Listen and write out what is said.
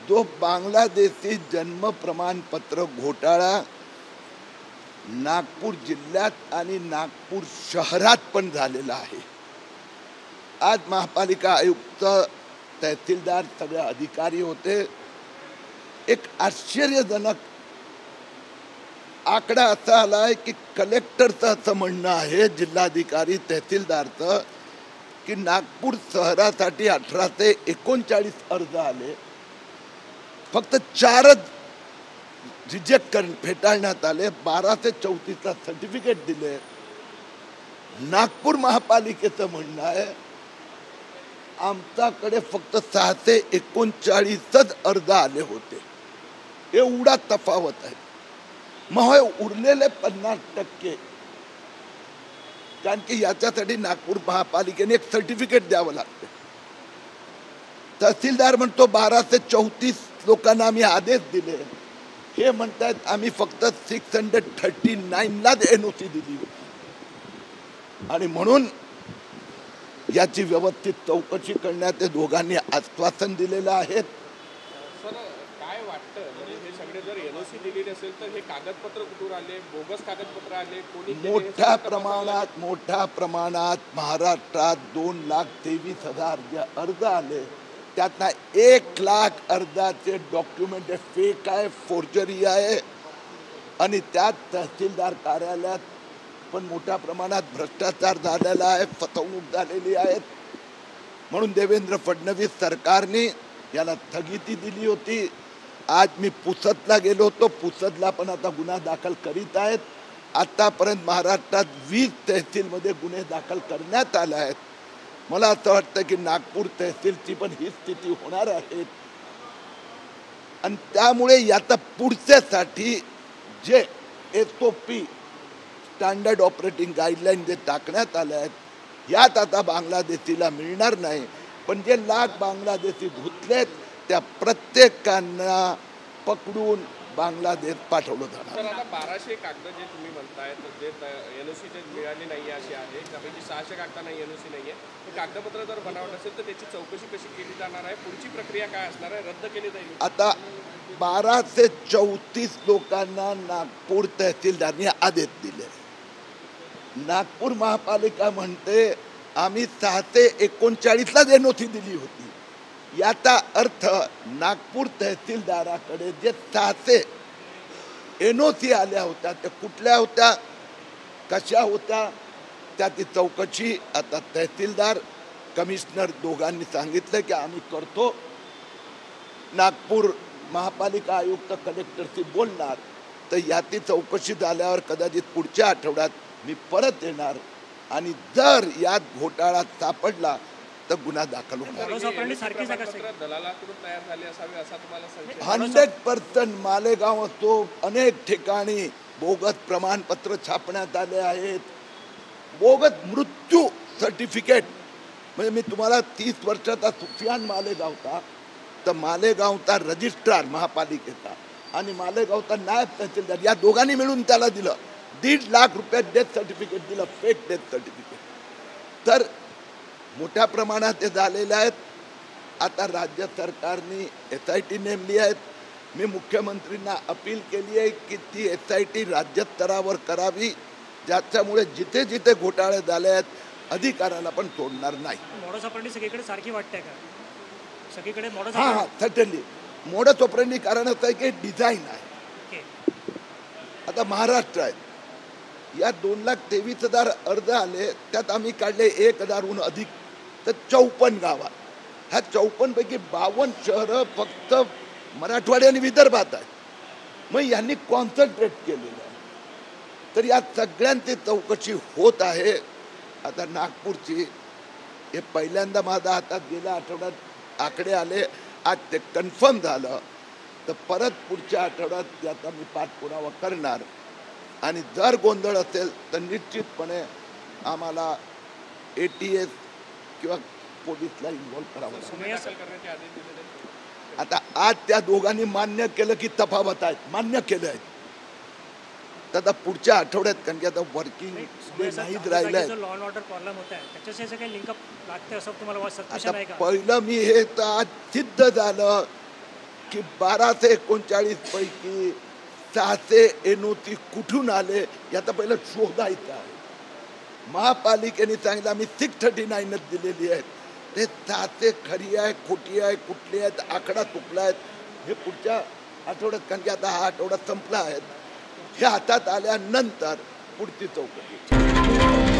जो बांगलादेशी जन्म प्रमाणपत्र घोटाळा नागपूर जिल्ह्यात आणि नागपूर शहरात पण झालेला आहे। आज महापालिका आयुक्त, तहसीलदार, सगळे अधिकारी होते। एक आश्चर्यजनक आकडा असा आलाय की कलेक्टरचं असं म्हणणं आहे, जिल्हाधिकारी तहसीलदारचं, की नागपूर शहरासाठी 1839 अर्ज आले, फक्त 4च रिजेक्ट फेटाळण्यात आले, 1234चा सर्टिफिकेट दिले। नागपूर महापालिकेचं म्हणणं आहे आमच्याकडे फक्त 639च अर्ज आले होते। एवढा तफावत आहे। मग उरलेले 50%, कारण की याच्यासाठी नागपूर महापालिकेने एक सर्टिफिकेट द्यावं लागतं। तहसीलदार म्हणतो 1234 लोकांना आम्ही आदेश दिले, हे म्हणतात आम्ही फक्त 639लाच NOC दिली होती। आणि म्हणून याची व्यवस्थित चौकशी करण्यात ते दोघांनी आश्वासन दिलेलं आहे। सर, काय वाटतं, म्हणजे हे सगळे जर NOC दिलेले असेल तर हे कागदपत्र कुठून आले, बोगस कागदपत्र आले, कोणी मोठ्या प्रमाणात महाराष्ट्रात 2,23,000 जे अर्ज आले त्यातनं 1,00,000 अर्जाचे डॉक्युमेंट फेक आहे, फोर्जरी आहे। आणि त्यात तहसीलदार कार्यालयात पण मोठ्या प्रमाणात भ्रष्टाचार झालेला आहे, फसवणूक झालेली आहे। म्हणून देवेंद्र फडणवीस सरकारने याला स्थगिती दिली होती। आज मी पुसदला गेलो होतो, पुसदला पण आता गुन्हा दाखल करीत आहेत। आतापर्यंत महाराष्ट्रात 20 तहसीलमध्ये गुन्हे दाखल करण्यात आले आहेत। मला असं वाटतं की नागपूर तहसीलची पण ही स्थिती होणार आहे। आणि त्यामुळे याचा पुढच्यासाठी जे SOP स्टँडर्ड ऑपरेटिंग गाईडलाईन जे टाकण्यात आले आहेत यात आता बांगलादेशीला मिळणार नाही, पण जे लाख बांगलादेशी धुतलेत त्या प्रत्येकांना पकडून बांगलादेश पाठवलं जाणार। सर, आता 1200 कागद जे तुम्ही म्हणताय जे NOC जे मिळाले नाही असे आहे, त्यापैकी 600 कागदांना NOC नाही आहे, हे कागदपत्र जर बनावट असेल तर त्याची चौकशी कशी केली जाणार आहे, पुढची प्रक्रिया काय असणार आहे, रद्द केली जाईल? आता 1234 लोकांना नागपूर तहसीलदारने आदेश दिले। नागपूर महापालिका म्हणते आम्ही 639लाच NOC दिली होती। याचा अर्थ नागपूर तहसीलदाराकडे जे 600 NOC आल्या होत्या त्या कुठल्या होत्या, कशा होत्या, त्याची चौकशी आता तहसीलदार, कमिशनर दोघांनी सांगितलं की आम्ही करतो। नागपूर महापालिका आयुक्त कलेक्टरशी बोलणार, तर याची चौकशी झाल्यावर कदाचित पुढच्या आठवड्यात मी परत येणार आणि जर यात घोटाळा सापडला तर गुन्हा दाखल होणार। 100% मालेगाव असतो, अनेक ठिकाणी बोगस प्रमाणपत्र छापण्यात आले आहेत, बोगस मृत्यू सर्टिफिकेट। म्हणजे मी तुम्हाला 30 वर्षाचा सुफियान मालेगावचा, तर मालेगावचा रजिस्ट्रार महापालिकेचा आणि मालेगावचा नायब तहसीलदार या दोघांनी मिळून त्याला दिलं 1.5 लाख रुपये डेथ सर्टिफिकेट दिलं, फेक डेथ सर्टिफिकेट। तर मोठ्या प्रमाणात ते झालेले आहेत। आता राज्य सरकारने SIT नेमली आहेत। मी मुख्यमंत्र्यांना अपील केली आहे की ती SIT राज्यस्तरावर करावी, ज्याच्यामुळे जिथे जिथे घोटाळे झाले आहेत अधिकाऱ्याला पण सोडणार नाही। मॉडस ऑपरेंडी सगळीकडे सारखी वाटते का? सगळीकडे मॉडस सर्टनली मॉडस ऑपरेंडी कारण असं आहे की डिझाईन आहे। आता महाराष्ट्र आहे, या 2,23,000 अर्ज आले, त्यात आम्ही काढले 1,000हून अधिक, तर 54 गावात। ह्या 54 पैकी 52 शहरं फक्त मराठवाडा आणि विदर्भात आहेत। मग यांनी कॉन्सन्ट्रेट केलेलं आहे। तर या सगळ्यांची चौकशी होत आहे। आता नागपूरची हे पहिल्यांदा माझ्या हातात गेल्या आठवड्यात आकडे आले, आज ते कन्फर्म झालं, तर परत पुढच्या आठवड्यात याचा मी पाठपुरावा करणार आणि जर गोंधळ असेल तर निश्चितपणे आम्हाला ATS किंवा पोलीसला इन्व्हॉल्व करावं। आता आज त्या दोघांनी मान्य केलं की तफावत आहेत, मान्य केलं आहे, तर आता पुढच्या आठवड्यात, कारण की आता वर्किंग डे नाहीच राहिलंय। लॉ अँड ऑर्डर प्रॉब्लेम होत आहे, त्याच्याशी काही लिंकअप लागते असं तुम्हाला वाटतं? पहिलं मी हे तर आज सिद्ध झालं की 1239 पैकी 600 NOC कुठून आले याचा पहिलं शोधायचं आहे. महापालिकेने सांगितलं आम्ही 639 दिलेली आहेत. ते 600 खरी आहे, खोटी आहे, कुठली आहेत, आकडा चुकला आहेत, हे पुढच्या आठवड्यात, कारण की आता हा आठवडा संपला आहे, हे हातात आल्यानंतर पुढची चौकशी.